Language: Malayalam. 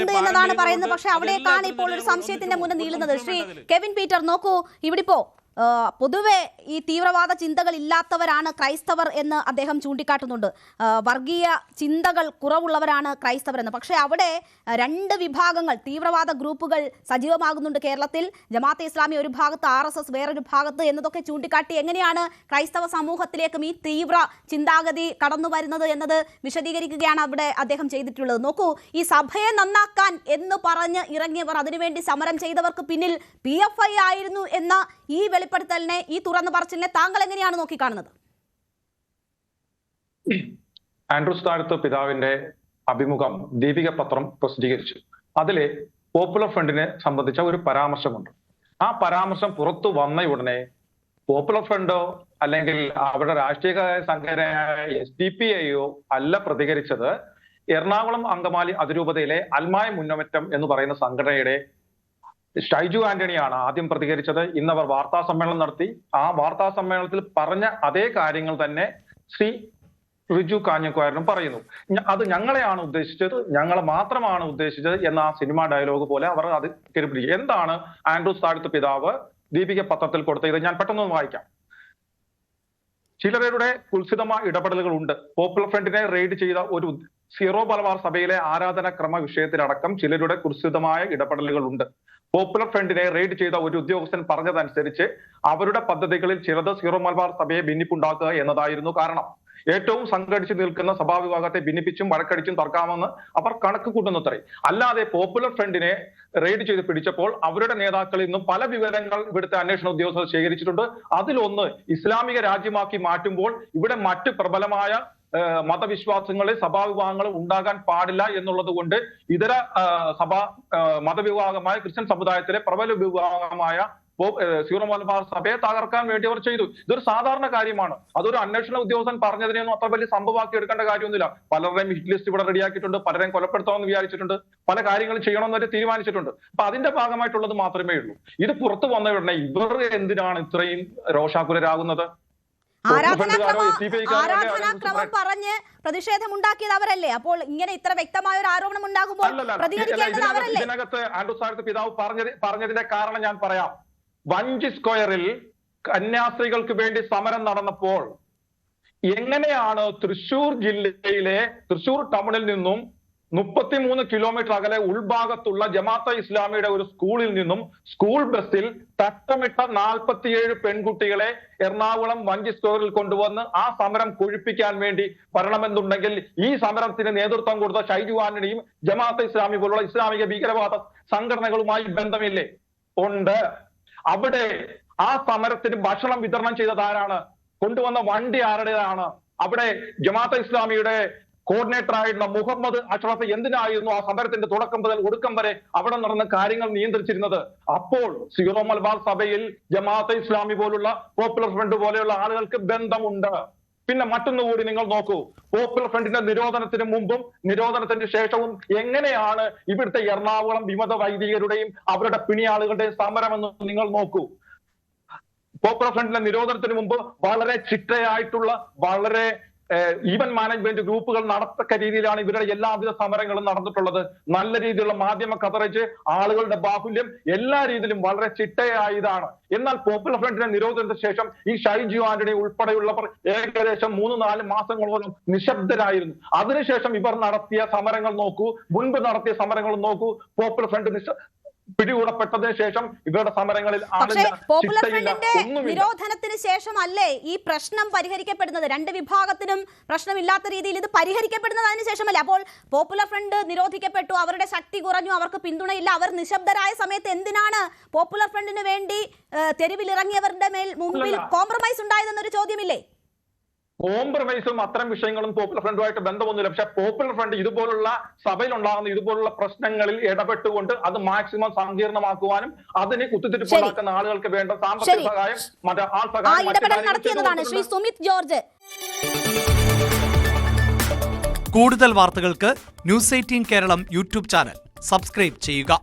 ഉണ്ട് എന്നതാണ് പറയുന്നത്. പക്ഷെ അവിടേക്കാണ് ഇപ്പോൾ ഒരു സംശയത്തിന്റെ മുന്നിൽ നീളുന്നത്. ശ്രീ കെവിൻ പീറ്റർ, നോക്കൂ, ഇവിടിപ്പോ പൊതുവെ ഈ തീവ്രവാദ ചിന്തകൾ ഇല്ലാത്തവരാണ് ക്രൈസ്തവർ എന്ന് അദ്ദേഹം ചൂണ്ടിക്കാട്ടുന്നുണ്ട്. വർഗീയ ചിന്തകൾ കുറവുള്ളവരാണ് ക്രൈസ്തവർ എന്ന്. പക്ഷേ അവിടെ രണ്ട് വിഭാഗങ്ങൾ, തീവ്രവാദ ഗ്രൂപ്പുകൾ സജീവമാകുന്നുണ്ട് കേരളത്തിൽ. ജമാഅത്തെ ഇസ്ലാമി ഒരു ഭാഗത്ത്, RSS വേറൊരു ഭാഗത്ത് എന്നതൊക്കെ ചൂണ്ടിക്കാട്ടി എങ്ങനെയാണ് ക്രൈസ്തവ സമൂഹത്തിലേക്കും ഈ തീവ്ര ചിന്താഗതി കടന്നു വരുന്നത് എന്നത് വിശദീകരിക്കുകയാണ് അവിടെ അദ്ദേഹം ചെയ്തിട്ടുള്ളത്. നോക്കൂ, ഈ സഭയെ നന്നാക്കാൻ എന്ന് പറഞ്ഞ് ഇറങ്ങിയവർ, അതിനുവേണ്ടി സമരം ചെയ്തവർക്ക് പിന്നിൽ PFI ആയിരുന്നു എന്ന ഈ വെളിപ്പെടുത്തലിനെ, ഈ തുറന്നു പറച്ചിലിനെ താങ്കൾ എങ്ങനെയാണ് നോക്കിക്കാണുന്നത്? ആൻഡ്രൂസ് താഴത്ത് പിതാവിന്റെ അഭിമുഖം ദീപിക പത്രം പ്രസിദ്ധീകരിച്ചു. അതിലെ പോപ്പുലർ ഫ്രണ്ടിനെ സംബന്ധിച്ച ഒരു പരാമർശമുണ്ട്. ആ പരാമർശം പുറത്തു വന്ന ഉടനെ പോപ്പുലർ ഫ്രണ്ടോ അല്ലെങ്കിൽ അവരുടെ രാഷ്ട്രീയ സംഘടനയായ SDPIയോ അല്ല പ്രതികരിച്ചത്. എറണാകുളം അങ്കമാലി അതിരൂപതയിലെ അൽമായ മുന്നേറ്റം എന്ന് പറയുന്ന സംഘടനയുടെ ഷൈജു ആന്റണിയാണ് ആദ്യം പ്രതികരിച്ചത്. ഇന്നവർ വാർത്താ സമ്മേളനം നടത്തി. ആ വാർത്താ സമ്മേളനത്തിൽ പറഞ്ഞ അതേ കാര്യങ്ങൾ തന്നെ ശ്രീ റിജു കാഞ്ഞിരക്കാരനും പറയുന്നു. അത് ഞങ്ങളെയാണ് ഉദ്ദേശിച്ചത്, ഞങ്ങളെ മാത്രമാണ് ഉദ്ദേശിച്ചത് എന്ന ആ സിനിമ ഡയലോഗ് പോലെ അവർ അത് കരുപിടിക്കും. എന്താണ് ആൻഡ്രൂസ് താഴത്ത് പിതാവ് ദീപിക പത്രത്തിൽ കൊടുത്തത്? ഞാൻ പെട്ടെന്ന് വായിക്കാം. ചിലരുടെ കുൽസിതമായ ഇടപെടലുകൾ ഉണ്ട്. പോപ്പുലർ ഫ്രണ്ടിനെ റെയ്ഡ് ചെയ്ത ഒരു സീറോ മലബാർ സഭയിലെ ആരാധനാക്രമ വിഷയത്തിലടക്കം ചിലരുടെ കുൽസിതമായ ഇടപെടലുകൾ ഉണ്ട്. പോപ്പുലർ ഫ്രണ്ടിനെ റെയ്ഡ് ചെയ്ത ഒരു ഉദ്യോഗസ്ഥൻ പറഞ്ഞതനുസരിച്ച് അവരുടെ പദ്ധതികളിൽ ചിലത് സീറോ മലബാർ സഭയെ ഭിന്നിപ്പുണ്ടാക്കുക എന്നതായിരുന്നു കാരണം. ഏറ്റവും സംഘടിച്ചു നിൽക്കുന്ന സഭാവിഭാഗത്തെ ഭിന്നിപ്പിച്ചും വഴക്കടിച്ചും തർക്കാമെന്ന് അവർ കണക്ക് കൂട്ടുന്നത്രേ. അല്ലാതെ പോപ്പുലർ ഫ്രണ്ടിനെ റെയ്ഡ് ചെയ്ത് പിടിച്ചപ്പോൾ അവരുടെ നേതാക്കളിൽ നിന്നും പല വിവരങ്ങൾ ഇവിടുത്തെ അന്വേഷണ ഉദ്യോഗസ്ഥർ ശേഖരിച്ചിട്ടുണ്ട്. അതിലൊന്ന്, ഇസ്ലാമിക രാജ്യമാക്കി മാറ്റുമ്പോൾ ഇവിടെ മറ്റ് പ്രബലമായ മതവിശ്വാസങ്ങളെ സഭാവിഭാഗങ്ങളും ഉണ്ടാകാൻ പാടില്ല എന്നുള്ളത് കൊണ്ട് ഇതര മതവിഭാഗമായ ക്രിസ്ത്യൻ സമുദായത്തിലെ പ്രബല വിഭാഗമായ സീറോ മലബാർ സഭയെ തകർക്കാൻ വേണ്ടി അവർ ചെയ്തു. ഇതൊരു സാധാരണ കാര്യമാണ്. അതൊരു അന്വേഷണ ഉദ്യോഗസ്ഥൻ പറഞ്ഞതിനെയൊന്നും അത്ര വലിയ സംഭവമാക്കി എടുക്കേണ്ട കാര്യമൊന്നുമില്ല. പലരുടെയും ഹിറ്റ് ലിസ്റ്റ് ഇവിടെ റെഡിയാക്കിയിട്ടുണ്ട്, പലരെയും കൊലപ്പെടുത്തണമെന്ന് വിചാരിച്ചിട്ടുണ്ട്, പല കാര്യങ്ങളും ചെയ്യണമെന്നവരെ തീരുമാനിച്ചിട്ടുണ്ട്. അപ്പൊ അതിന്റെ ഭാഗമായിട്ടുള്ളത് മാത്രമേ ഉള്ളൂ. ഇത് പുറത്തു വന്ന ഉടനെ ഇവർ എന്തിനാണ് ഇത്രയും രോഷാകുലരാകുന്നത്? ആരാധനാക്രമം പറഞ്ഞ് പ്രതിഷേധമുണ്ടാക്കിയത് അവരല്ലേ? അപ്പോൾ ഇങ്ങനെ ഇത്ര വ്യക്തമായ ഒരു ആരോപണം ഉണ്ടാകുമ്പോൾ പ്രതികരിക്കേണ്ടത് അവരല്ലേ? ഇതിനകത്ത് ആൻഡ്രൂസ് താഴത്ത് പിതാവ് പറഞ്ഞതിന്റെ കാരണം ഞാൻ പറയാം. വഞ്ചി സ്ക്വയറിൽ കന്യാസ്ത്രീകൾക്ക് വേണ്ടി സമരം നടന്നപ്പോൾ എങ്ങനെയാണ് തൃശൂർ ജില്ലയിലെ തൃശൂർ ടൗണിൽ നിന്നും 33 കിലോമീറ്റർ അകലെ ഉൾഭാഗത്തുള്ള ജമാഅത്തെ ഇസ്ലാമിയുടെ ഒരു സ്കൂളിൽ നിന്നും സ്കൂൾ ബസ്സിൽ തട്ടമിട്ട 47 പെൺകുട്ടികളെ എറണാകുളം വഞ്ചി സ്ക്വയറിൽ കൊണ്ടുവന്ന് ആ സമരം കൊഴിപ്പിക്കാൻ വേണ്ടി വരണമെന്നുണ്ടെങ്കിൽ ഈ സമരത്തിന് നേതൃത്വം കൊടുത്ത ഷൈജു ആന്റണിയും ജമാഅത്തെ ഇസ്ലാമി പോലുള്ള ഇസ്ലാമിക ഭീകരവാദ സംഘടനകളുമായി ബന്ധമില്ലേ? ഉണ്ട്. അവിടെ ആ സമരത്തിന് ഭക്ഷണം വിതരണം ചെയ്തത് ആരാണ്? കൊണ്ടുവന്ന വണ്ടി ആരുടേതാണ്? അവിടെ ജമാഅത്തെ ഇസ്ലാമിയുടെ കോർഡിനേറ്റർ ആയിരുന്ന മുഹമ്മദ് അഷ്റഫ് എന്തിനായിരുന്നു ആ സമരത്തിന്റെ തുടക്കം മുതൽ ഒടുക്കം വരെ അവിടെ നടന്ന കാര്യങ്ങൾ നിയന്ത്രിച്ചിരുന്നത്? അപ്പോൾ സീറോ മലബാർ സഭയിൽ ജമാഅത്തെ ഇസ്ലാമി പോലുള്ള പോപ്പുലർ ഫ്രണ്ട് പോലെയുള്ള ആളുകൾക്ക് ബന്ധമുണ്ട്. പിന്നെ മറ്റൊന്നുകൂടി നിങ്ങൾ നോക്കൂ. പോപ്പുലർ ഫ്രണ്ടിന്റെ നിരോധനത്തിന് മുമ്പും നിരോധനത്തിന് ശേഷവും എങ്ങനെയാണ് ഇവിടുത്തെ എറണാകുളം വിമത വൈദികരുടെയും അവരുടെ പിണിയാളുകളുടെയും സമരമെന്ന് നിങ്ങൾ നോക്കൂ. പോപ്പുലർ ഫ്രണ്ടിന്റെ നിരോധനത്തിന് മുമ്പ് വളരെ ചിട്ടയായിട്ടുള്ള, വളരെ ഈവൻ മാനേജ്മെന്റ് ഗ്രൂപ്പുകൾ നടത്തക്ക രീതിയിലാണ് ഇവരുടെ എല്ലാവിധ സമരങ്ങളും നടന്നിട്ടുള്ളത്. നല്ല രീതിയിലുള്ള മാധ്യമ കവറേജ്, ആളുകളുടെ ബാഹുല്യം, എല്ലാ രീതിയിലും വളരെ ചിട്ടയായതാണ്. എന്നാൽ പോപ്പുലർ ഫ്രണ്ടിന്റെ നിരോധനത്തിന് ശേഷം ഈ ഷൈജു ആന്റണി ഉൾപ്പെടെയുള്ളവർ ഏകദേശം 3-4 മാസങ്ങളോളം നിശബ്ദരായിരുന്നു. അതിനുശേഷം ഇവർ നടത്തിയ സമരങ്ങൾ നോക്കൂ, മുൻപ് നടത്തിയ സമരങ്ങൾ നോക്കൂ. പോപ്പുലർ ഫ്രണ്ട് പിടികൂടപ്പെട്ടതിന് ശേഷം ഇവരുടെ സമരങ്ങളിൽ പോപ്പുലർ ഫ്രണ്ടിന്റെ നിരോധനത്തിന് ശേഷം അല്ലേ ഈ പ്രശ്നം പരിഹരിക്കപ്പെടുന്നത്? രണ്ട് വിഭാഗത്തിനും പ്രശ്നമില്ലാത്ത രീതിയിൽ ഇത് പരിഹരിക്കപ്പെടുന്നത് അതിന് ശേഷമല്ലേ? അപ്പോൾ പോപ്പുലർ ഫ്രണ്ട് നിരോധിക്കപ്പെട്ടു, അവരുടെ ശക്തി കുറഞ്ഞു, അവർക്ക് പിന്തുണയില്ല, അവർ നിശബ്ദരായ സമയത്ത് എന്തിനാണ് പോപ്പുലർ ഫ്രണ്ടിന് വേണ്ടി തെരുവിലിറങ്ങിയവരുടെ മുമ്പിൽ കോംപ്രമൈസ് ഉണ്ടായതെന്നൊരു ചോദ്യമില്ലേ? കോംപ്രമൈസും അത്തരം വിഷയങ്ങളും പോപ്പുലർ ഫ്രണ്ടുമായിട്ട് ബന്ധമൊന്നുമില്ല. പക്ഷെ പോപ്പുലർ ഫ്രണ്ട് ഇതുപോലുള്ള സഭയിലുണ്ടാകുന്ന ഇതുപോലുള്ള പ്രശ്നങ്ങളിൽ ഇടപെട്ടുകൊണ്ട് അത് മാക്സിമം സങ്കീർണമാക്കുവാനും അതിനെ കുത്തിത്തിരിപ്പുണ്ടാക്കുന്ന ആളുകൾക്ക് വേണ്ട സാമ്പത്തിക സഹായം, നടത്തിയതാണ് ശ്രീ സുമിത് ജോർജ്. കൂടുതൽ വാർത്തകൾക്ക് News 18 Keralam YouTube channel subscribe ചെയ്യുക.